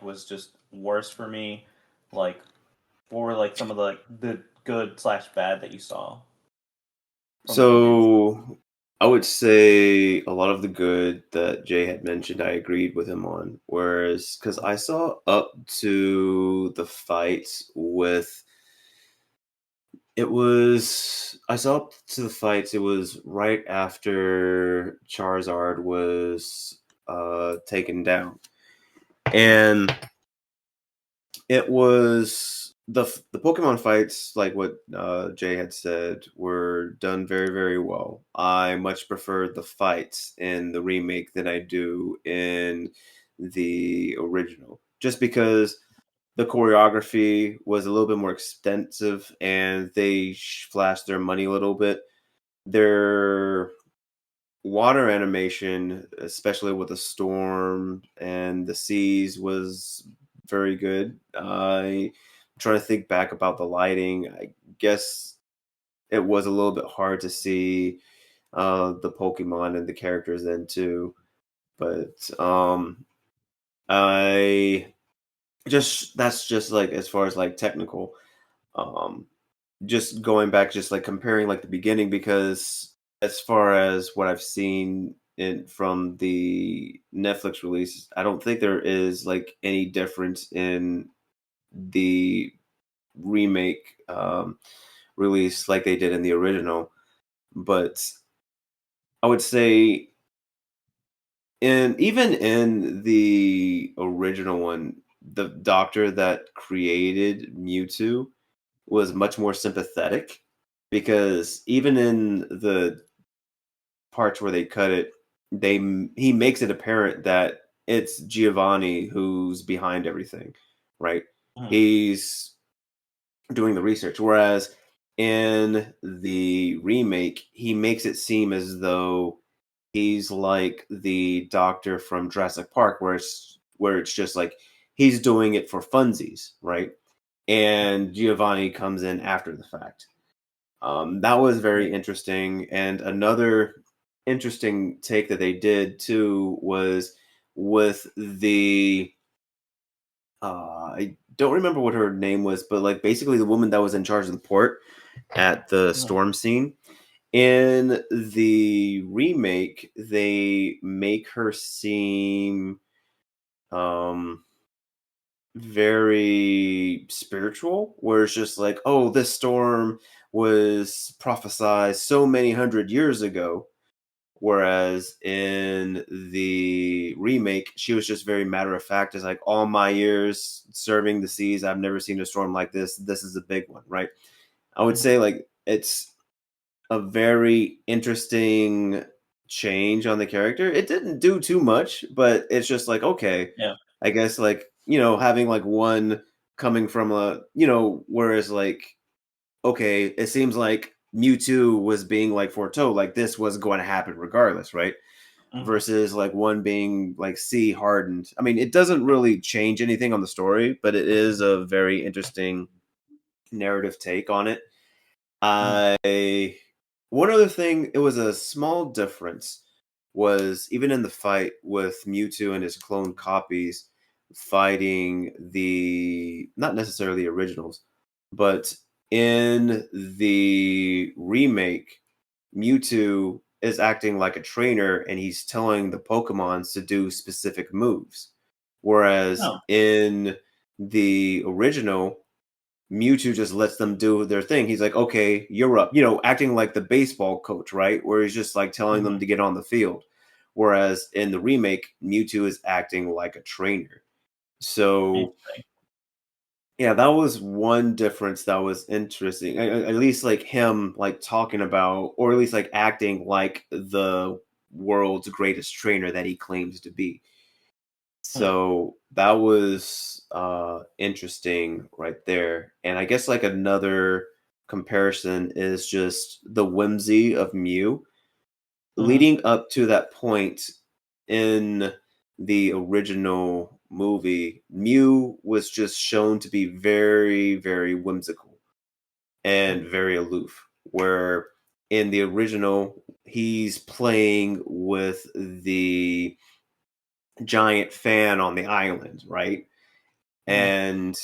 was just worse for me, like, or like some of the the good slash bad that you saw from the remake? So I would say a lot of the good that Jay had mentioned, I agreed with him on. Whereas, because I saw up to the fight with I saw up to the fights. It was right after Charizard was taken down, and it was the Pokemon fights, like what Jay had said, were done very very well. I much prefer the fights in the remake than I do in the original, just because the choreography was a little bit more extensive and they flashed their money a little bit. Their water animation, especially with the storm and the seas, was very good. I'm trying to think back about the lighting. I guess it was a little bit hard to see the Pokemon and the characters then too. But I that's just like as far as like technical. Um, just going back, just like comparing like the beginning, because as far as what I've seen in from the Netflix release, I don't think there is like any difference in the remake release like they did in the original. But I would say even in the original one, the doctor that created Mewtwo was much more sympathetic, because even in the parts where they cut it, he makes it apparent that it's Giovanni who's behind everything, right? Mhm. He's doing the research, whereas in the remake, he makes it seem as though he's like the doctor from Jurassic Park, where it's just like he's doing it for funsies, right? And Giovanni comes in after the fact. That was very interesting. And another interesting take that they did too was with the I don't remember what her name was, but like basically the woman that was in charge of the port at the storm scene. In the remake, they make her seem um very spiritual, where it's just like, oh, this storm was prophesied so many hundred years ago. Whereas in the remake, she was just very matter of fact. It's like, all my years serving the seas, I've never seen a storm like this. This is a big one, right? I would say like it's a very interesting change on the character. It didn't do too much, but it's just like, okay, Yeah. I guess like, having like one coming from whereas like, okay, it seems like Mewtwo was being like foretold, like this was going to happen regardless, right? Versus like one being like sea hardened. I mean, it doesn't really change anything on the story, but it is a very interesting narrative take on it. I One other thing, it was a small difference, was even in the fight with Mewtwo and his clone copies fighting the not necessarily the originals, but in the remake, Mewtwo is acting like a trainer and he's telling the Pokemons to do specific moves. Whereas Oh. in the original, Mewtwo just lets them do their thing. He's like, okay, you're up. Acting like the baseball coach, right? Where he's just like telling them to get on the field. Whereas in the remake, Mewtwo is acting like a trainer. So, yeah, that was one difference that was interesting. At least like him like talking about, or at least like acting like the world's greatest trainer that he claims to be. So that was interesting right there. And I guess like another comparison is just the whimsy of Mew. Leading up to that point in the original movie, Mew was just shown to be very, very whimsical and very aloof. Where in the original, he's playing with the giant fan on the island, right? And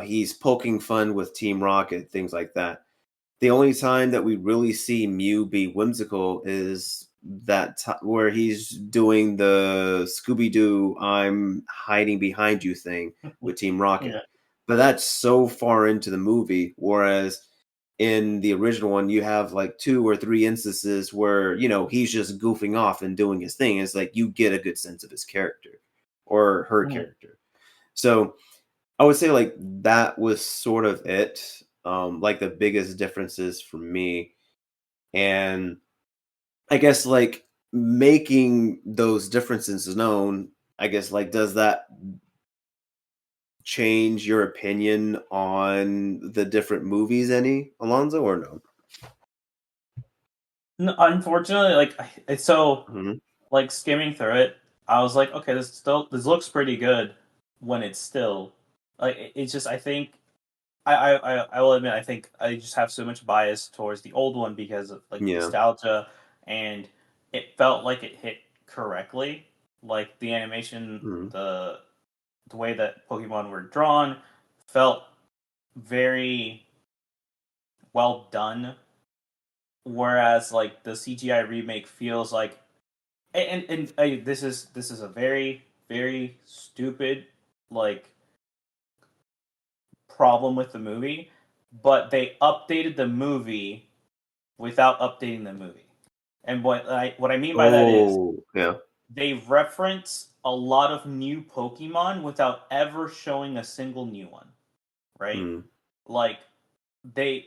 he's poking fun with Team Rocket, things like that. The only time that we really see Mew be whimsical is that where he's doing the Scooby Doo "I'm hiding behind you" thing with Team Rocket. But that's so far into the movie, whereas in the original one, you have like 2 or 3 instances where he's just goofing off and doing his thing. It's like you get a good sense of his character or her character. So I would say like that was sort of it. Like the biggest differences for me. And I guess like making those differences known, I guess like does that change your opinion on the different movies any, Alonzo, or no? No, unfortunately, like it's so Mhm. like skimming through it, I was like, okay, this looks pretty good when it's still like it's just I think I will admit I think I just have so much bias towards the old one because of like Yeah. nostalgia, and it felt like it hit correctly, like the animation, Mhm. the way that Pokemon were drawn felt very well done, whereas like the CGI remake feels like this is a very very stupid like problem with the movie, but they updated the movie without updating the movie. And what I mean by that is Oh, yeah. they reference a lot of new Pokemon without ever showing a single new one, right? Mm. Like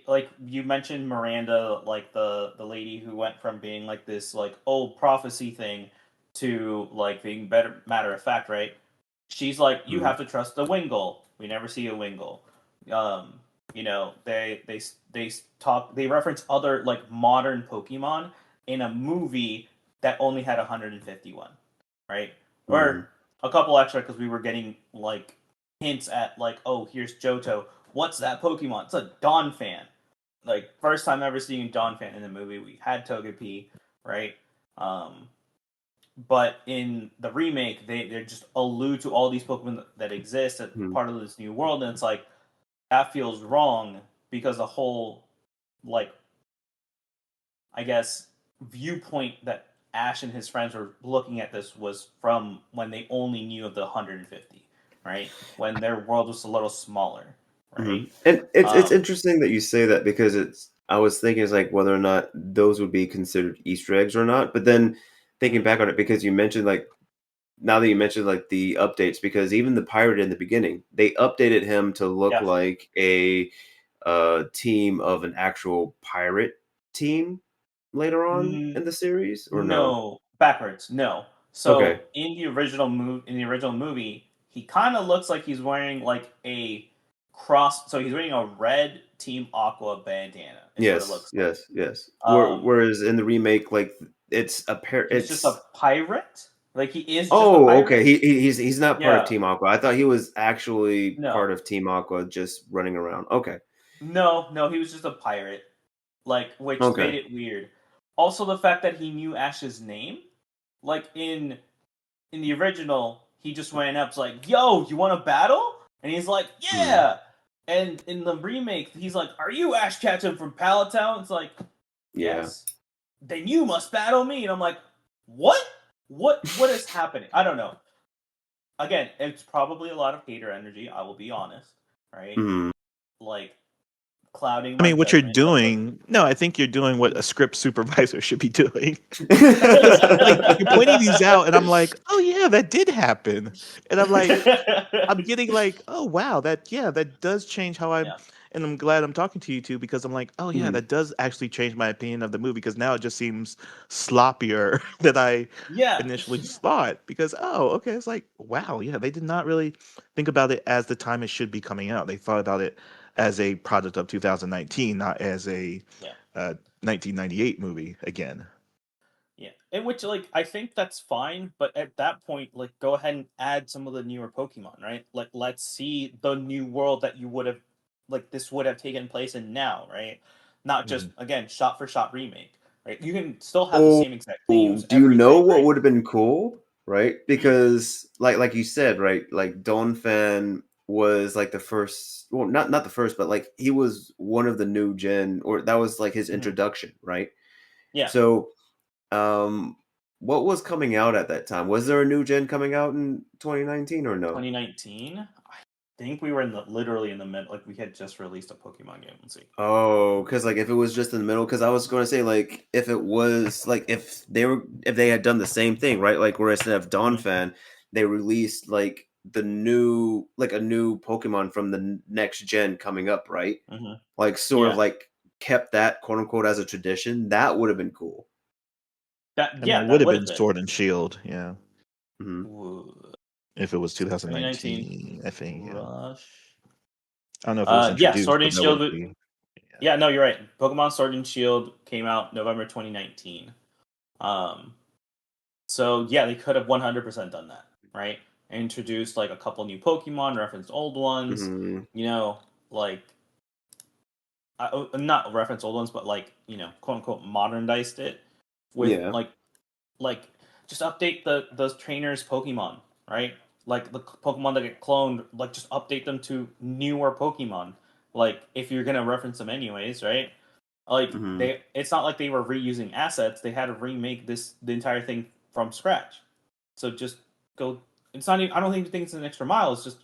like you mentioned Miranda, like the lady who went from being like this like old prophecy thing to like being better matter of fact, right? She's like, you Mm. have to trust the Wingull. We never see a Wingull. they reference other like modern Pokemon in a movie that only had 151, right? Mm-hmm. Or a couple extra because we were getting like hints at like, oh, here's Johto. What's that Pokemon? It's a Donphan. Like first time ever seeing Donphan in the movie. We had Togepi, right? Um, but in the remake, they just allude to all these Pokemon that exist as Mm-hmm. part of this new world, and it's like that feels wrong because the whole like I guess viewpoint that Ash and his friends were looking at this was from when they only knew of the 150, right? When their world was a little smaller, Mm-hmm. right? And it's Um, interesting that you say that because I was thinking it's like whether or not those would be considered Easter eggs or not. But then thinking back on it, because you mentioned like now that you mentioned like the updates, because even the pirate in the beginning, they updated him to look yeah. like a team of an actual pirate team later on in the series, or no? No, backwards. No. Okay. So in the original movie, he kind of looks like he's wearing like a cross. So he's wearing a red Team Aqua bandana. Is what it Yes, looks like. yes, yes. Um, Whereas in the remake, like it's a pair. he's just a pirate. Like he is just a Oh, okay. pirate. He's not part of Yeah. Team Aqua. I thought he was actually No. part of Team Aqua, just running around. Okay, No. No. He was just a pirate. Like, which made okay. it weird. Also, the fact that he knew Ash's name, like in the original, he just went up to like, "Yo, you want to battle?" And he's like, Hmm. "Yeah." And in the remake, he's like, "Are you Ash Ketchum from Pallet Town?" It's like, Yeah. "Yes." Then you must battle me, and I'm like, "What? What is happening?" I don't know. Again, it's probably a lot of hater energy. I will be honest, right? Hmm. Like clouding I my mean, what you're judgment of the. doing, no, I think you're doing what a script supervisor should be doing. Because like you're pointing these out, and I'm like, oh yeah, that did happen, and I'm like, I'm getting like, oh wow, that does change how I'm, Yeah. and I'm glad I'm talking to you two because I'm like, oh yeah, Hmm. that does actually change my opinion of the movie because now it just seems sloppier than I Yeah. initially thought. Because oh, okay, it's like wow, yeah, they did not really think about it as the time it should be coming out. They thought about it as a product of 2019, not as a Yeah. 1998 movie again. Yeah, in which like I think that's fine, but at that point, like go ahead and add some of the newer Pokemon, right? Like let's see the new world that you would have, like this would have taken place in now, right? Not just Mhm. again shot for shot remake, right? You can still have the Oh, same exact themes, do you know everything, what right? would have been cool? Right, Hmm? because like you said, right, like Don Fan was like the first. Well, not the first, but like he was one of the new gen, or that was like his Hmm. introduction, right? Yeah, So what was coming out at that time? Was there a new gen coming out in 2019 or no? 2019. I think we were literally in the mid, like we had just released a Pokemon game. Let's see. Oh, because like if it was just in the middle, because I was going to say like if it was like if they had done the same thing, right? Like where instead of Dawn Hmm. Fan, they released like the new like a new Pokemon from the next gen coming up, right? Hmm. Like sort of Yeah, like kept that quote unquote as a tradition. That would have been cool. that I mean, yeah it would that have would been have been. Sword and Shield, yeah, Hmm. Ooh, if it was 2019 2019. I think, yeah. Rush. I don't know if it was Yeah, introduced, Sword but and that would Shield. be. Yeah. Yeah, no, you're right. Pokemon Sword and Shield came out November 2019. Um, so yeah, they could have 100% done that, right? Introduced like a couple new Pokemon, referenced old ones. Hmm. You know, like not reference old ones, but like quote unquote modernized it with Yeah. like just update the trainers Pokemon, right? Like the Pokemon that get cloned, like just update them to newer Pokemon. Like if you're gonna reference them anyways, right? Like Hmm. it's not like they were reusing assets. They had to remake the entire thing from scratch. So just go. It's not. Even, I don't think it's an extra mile. It's just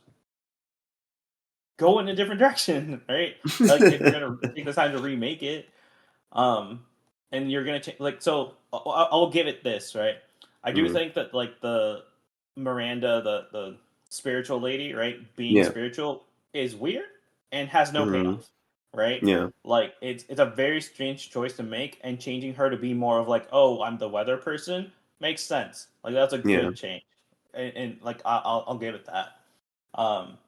go in a different direction, right? Like if you're gonna take the time to remake it, um, and you're gonna like so. I'll give it this, right? I do Hmm. think that like the Miranda, the spiritual lady, right, being Yeah. spiritual is weird and has no Hmm. payoff, right? Yeah. Like it's a very strange choice to make, and changing her to be more of like, oh, I'm the weather person makes sense. Like that's a Yeah. good change, and like I'll give it that. Um,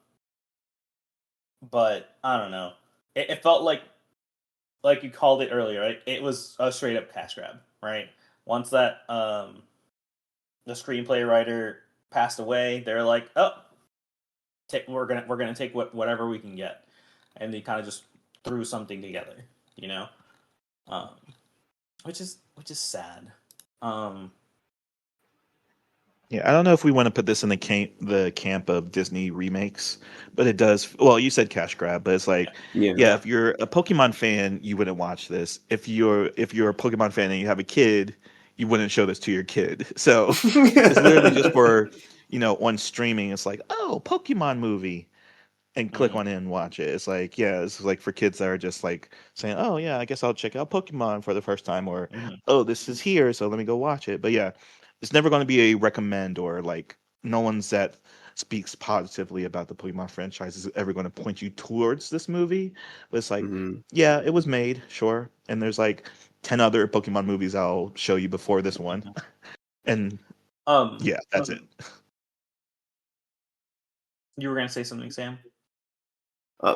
but I don't know. it felt like you called it earlier, right? It was a straight up cash grab, right? Once that the screenplay writer passed away, they're like, oh, we're gonna take whatever we can get, and they kind of just threw something together, you know, um, which is sad. Yeah, I don't know if we want to put this in the camp of Disney remakes, but it does. Well, you said cash grab, but it's like, yeah, if you're a Pokemon fan, you wouldn't watch this. If you're a Pokemon fan and you have a kid, you wouldn't show this to your kid. So it's literally just for, on streaming. It's like, oh, Pokemon movie, and click on it and watch it. It's like, yeah, it's like for kids that are just like saying, oh yeah, I guess I'll check out Pokemon for the first time, or oh, this is here, so let me go watch it. But yeah, it's never going to be a recommend, or like no one's that speaks positively about the Pokemon franchise is ever going to point you towards this movie. But it's like, yeah, it was made, sure, and there's like 10 other Pokemon movies I'll show you before this one, and yeah, that's it. You were gonna say something, Sam?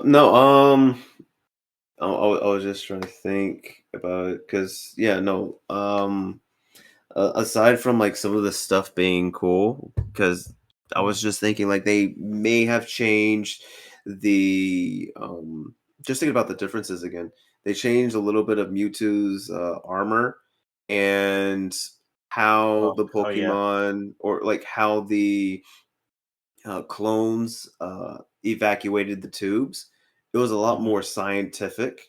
No, I was just trying to think about it because aside from like some of the stuff being cool, because I was just thinking like they may have changed the just thinking about the differences again. They changed a little bit of Mewtwo's armor and how the Yeah. Pokemon or like how the clones evacuated the tubes. It was a lot more scientific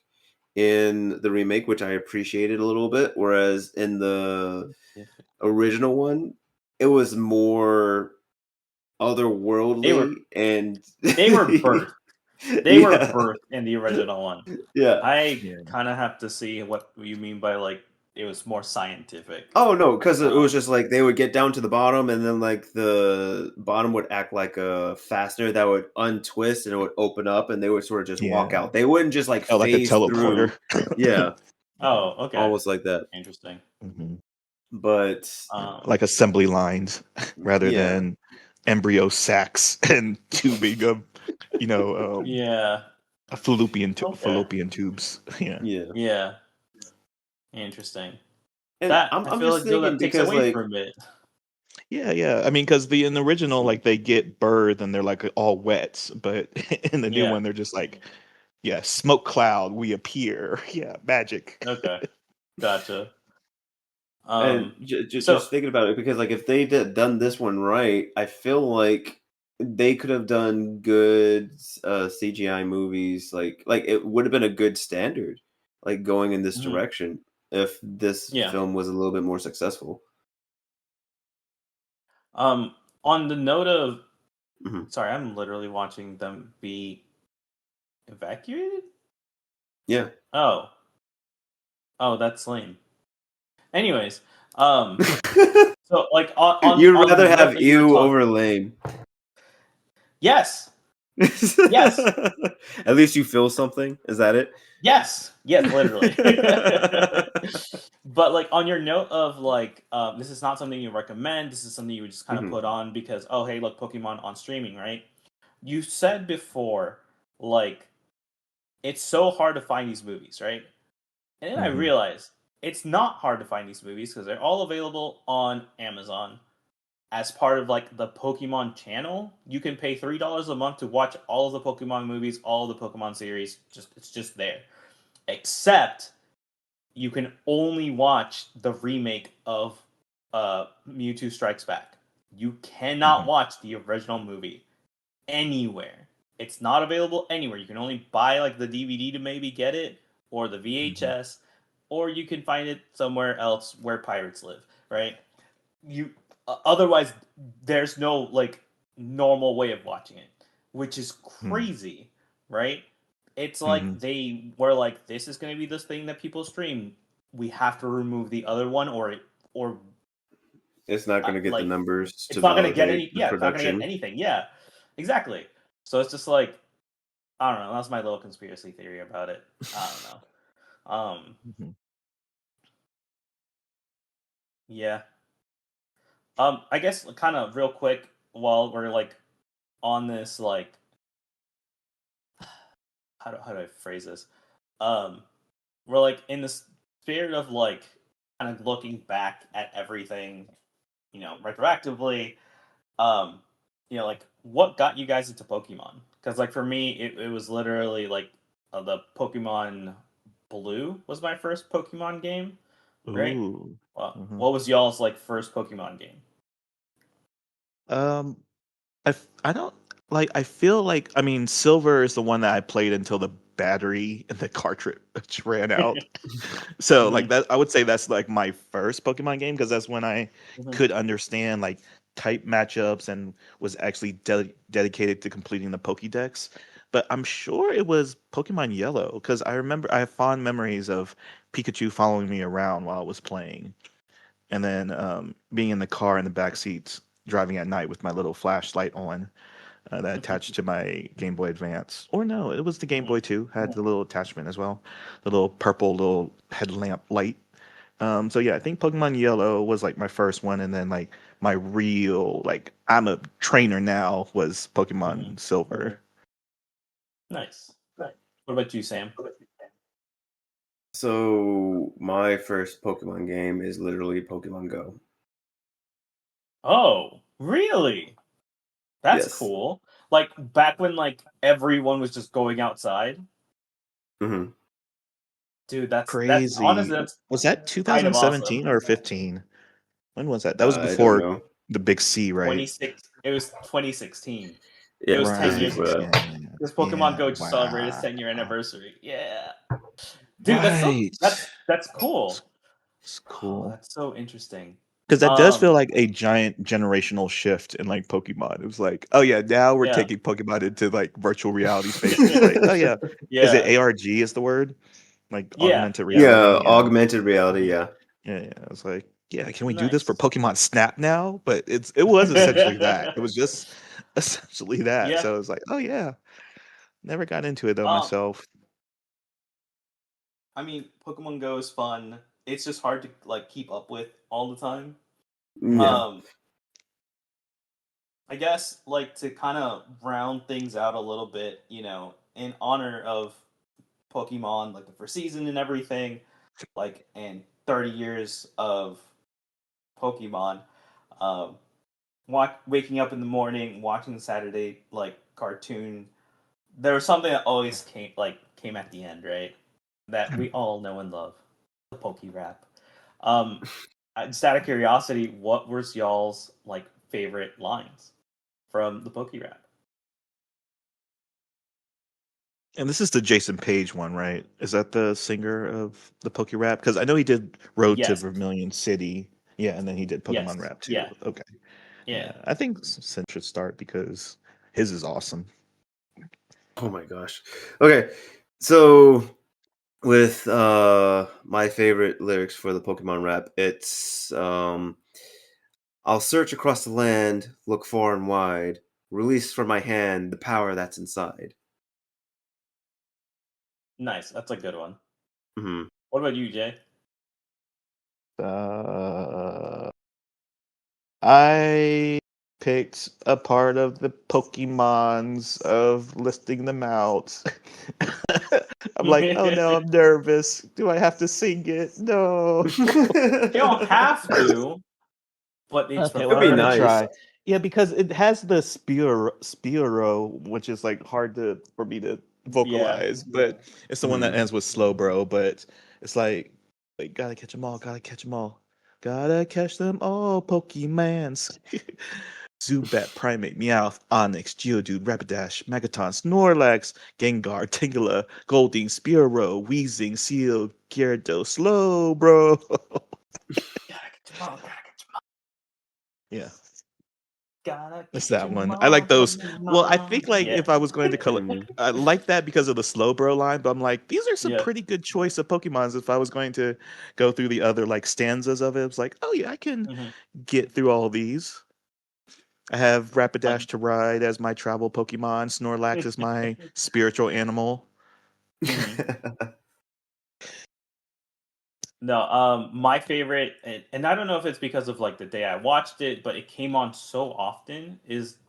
in the remake, which I appreciated a little bit. Whereas in the original one, it was more otherworldly, and they were birthed. They were birthed in the original one. Yeah, I kind of have to see what you mean by like it was more scientific. Oh no, because it was just like they would get down to the bottom, and then like the bottom would act like a fastener that would untwist and it would open up, and they would sort of just walk out. They wouldn't just like like a phase through. teleporter. Yeah. Oh, okay. Almost like that. Interesting. But like assembly lines rather than embryo sacs and tubing of, a fallopian tubes. Yeah. Interesting. And that I'm feel just like thinking that takes because away like from it. Yeah. I mean, because in the original, like they get birthed and they're like all wet, but in the new one, they're just like, smoke cloud, we appear. Yeah, magic. Okay, gotcha. And just thinking about it, because like if they done this one right, I feel like they could have done good CGI movies. Like it would have been a good standard, like going in this direction if this film was a little bit more successful. On the note of, sorry, I'm literally watching them be evacuated. Yeah. Oh, that's lame. Anyways, so like you'd rather have ew over lame. Yes. Yes. At least you feel something. Is that it? Yes, literally. But like on your note of like, this is not something you recommend. This is something you would just kind of put on because, oh hey, look, Pokemon on streaming, right? You said before, like, it's so hard to find these movies, right? And then I realized it's not hard to find these movies because they're all available on Amazon. As part of like the Pokemon channel, you can pay $3 a month to watch all of the Pokemon movies, all of the Pokemon series. It's just there. Except you can only watch the remake of Mewtwo Strikes Back. You cannot watch the original movie anywhere. It's not available anywhere. You can only buy like the DVD to maybe get it, or the VHS, or you can find it somewhere else where pirates live, right? Otherwise there's no like normal way of watching it, which is crazy, right? It's like they were like, this is going to be this thing that people stream. We have to remove the other one, or it's not going to get like, the numbers. It's not going to get any. Yeah, it's not going to get anything. Yeah, exactly. So it's just like, I don't know. That's my little conspiracy theory about it. I don't know. Yeah. I guess kind of real quick while we're like on this like how do I phrase this? We're like in the spirit of like kind of looking back at everything, retroactively. Um, like what got you guys into Pokemon? Because like for me, it was literally like the Pokemon Blue was my first Pokemon game, right? Ooh. Mhm. What was y'all's like first Pokemon game? Um, I don't like. I feel like I mean, Silver is the one that I played until the battery in the cartridge ran out. So like Mhm, that, I would say that's like my first Pokemon game because that's when I mhm, could understand like type matchups and was actually dedicated to completing the Pokédex. But I'm sure it was Pokemon Yellow because I remember I have fond memories of Pikachu following me around while I was playing, and then being in the car in the back seats driving at night with my little flashlight on that attached to my Game Boy Advance. Or no, it was the Game mhm. Boy too. Had the little attachment as well, the little purple little headlamp light. So yeah, I think Pokemon Yellow was like my first one, and then like my real like I'm a trainer now was Mhm. Pokemon Silver. Nice. What about you, Sam? So my first Pokemon game is literally Pokemon Go. Oh, really? That's Yes. cool. Like back when like everyone was just going outside. Hmm. Dude, that's honestly Crazy. that's Was that kind of awesome. 2017 or 15? When was that? That was I don't before know. the big C, right? 26 it was 2016. It Yeah, was it 10 was Right. years before that. ago. Yeah. Because Pokemon Yeah. Go just celebrated its Wow. 10-year anniversary. Yeah. Dude, that's so Right. that's It's, cool. it's Oh, cool. that's so interesting. Because that does Um, feel like a giant generational shift in like Pokemon. It was like, oh yeah, now we're yeah. taking Pokemon into like virtual reality spaces. Like, oh yeah, is it Yeah. ARG is the word? Like Yeah. augmented Yeah. Yeah, reality? Yeah. augmented reality. Mhm. Yeah. Yeah, yeah. I was like, yeah, can we do this for Nice. Pokemon Snap now? But it was essentially that. It was just essentially that. Yeah. So I was like, oh yeah. Never got into it though Um, myself. I mean, Pokemon Go is fun. It's just hard to like keep up with all the time. Yeah. Um, I guess like to kind of round things out a little bit, in honor of Pokemon, like the first season and everything, like and 30 years of Pokemon. Um, waking up in the morning, watching the Saturday like cartoon. There was something that always came at the end, right? That we all know and love, the Poke Rap. Um, just out of curiosity, what was y'all's like favorite lines from the Poke Rap? And this is the Jason Page one, right? Is that the singer of the Poke Rap? Because I know he did Road to Yes, Vermilion City. Yeah, and then he did Pokemon yes, Rap too. yeah, Okay. yeah. Yeah. I think Sin should start because his is awesome. Oh my gosh. Okay. So with my favorite lyrics for the Pokemon rap, it's I'll search across the land, look far and wide, release from my hand the power that's inside. Nice. That's a good one. Hmm. What about you, Jay? Uh, I picked a part of the Pokemons of listing them out. I'm like, oh no, I'm nervous. Do I have to sing it? No. You don't have to, but it's Okay, well, I'm It'd be gonna preferred. nice. try. Yeah, because it has the Spearow, which is like hard for me to Yeah. vocalize, but it's the one that Mhm. ends with slow bro. But it's like gotta catch them all, gotta catch them all, gotta catch them all, Pokemans. Zubat, Primate, Meowth, Onix, Geodude, Rapidash, Megaton, Snorlax, Gengar, Tangela, Golding, Spearow, Weezing, Seal, Gyarados, slow bro. Gotta get them all. Gotta get them all. Yeah. Gotta It's catch that 'em one. I all, like those. Well, I Pokemon. think like Yeah. if I was going to Mhm. I like that because of the slow bro line, but I'm like, these are some Yeah. pretty good choice of Pokemons. If I was going to go through the other like stanzas of it, it's like, oh yeah, I can Hmm. get through all these. I have Like, Rapidash to ride as my travel Pokemon. Snorlax is my spiritual animal. mhm. No, my favorite, and I don't know if it's because of like the day I watched it, but it came on so often.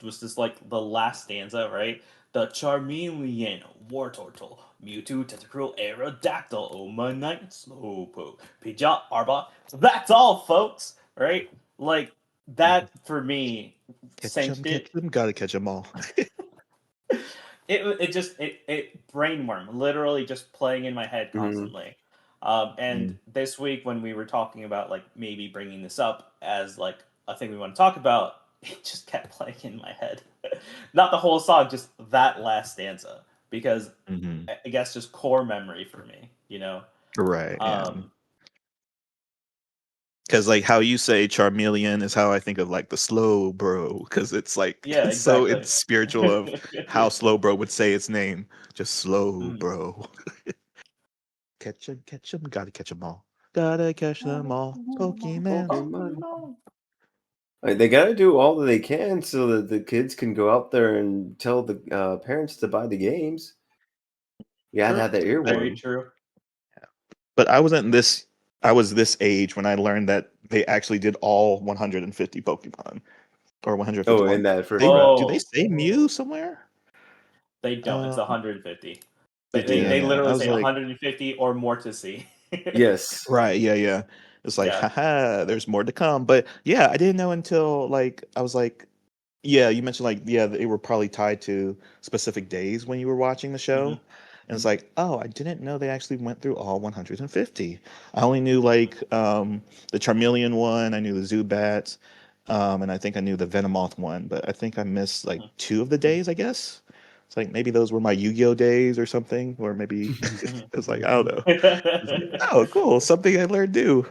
Was this like the last stanza, right? the Charmeleon, Wartortle, Mewtwo, Tentacruel, Aerodactyl, Omanite, Slowpoke, Pidgeot, Arbok. That's all, folks. Right? Like that for me cinched it. Catch them, gotta catch them all. It brainworm, literally just playing in my head constantly. And this week when we were talking about like maybe bringing this up as like a thing we want to talk about, it just kept playing in my head. Not the whole song, just that last stanza, because I guess just core memory for me, you know. Right. Because like how you say Charmeleon is how I think of like the slow bro, because it's like exactly. so it's spiritual of how slow bro would say its name, just slow bro. Catch 'em, gotta catch 'em all, gotta catch them all. Pokemon. Like, they gotta do all that they can so that the kids can go out there and tell the parents to buy the games. You gotta have that earworm. Very true. Yeah. But I was this age when I learned that they actually did all 150 Pokemon or 151. Oh, in that first Do they say Mew somewhere? They don't. It's 150. Yeah. They literally say like, 150 or more to see. Yes. Right. Yeah. It's like, haha, there's more to come. But yeah, I didn't know until like I was like, yeah, you mentioned like, yeah, they were probably tied to specific days when you were watching the show. And it's like, oh, I didn't know they actually went through all 150. I only knew like the Charmeleon one, I knew the Zubats, and I think I knew the Venomoth one, but I think I missed like 2 of the days, I guess. It's like maybe those were my Yu-Gi-Oh days or something, or maybe it's like, I don't know. It's like, oh, cool, something I learned new.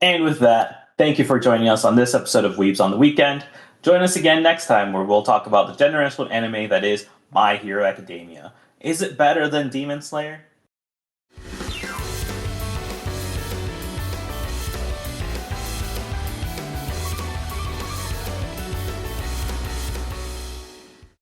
And with that, thank you for joining us on this episode of Weebs on the Weekend. Join us again next time where we'll talk about the generational anime that is My Hero Academia. Is it better than Demon Slayer?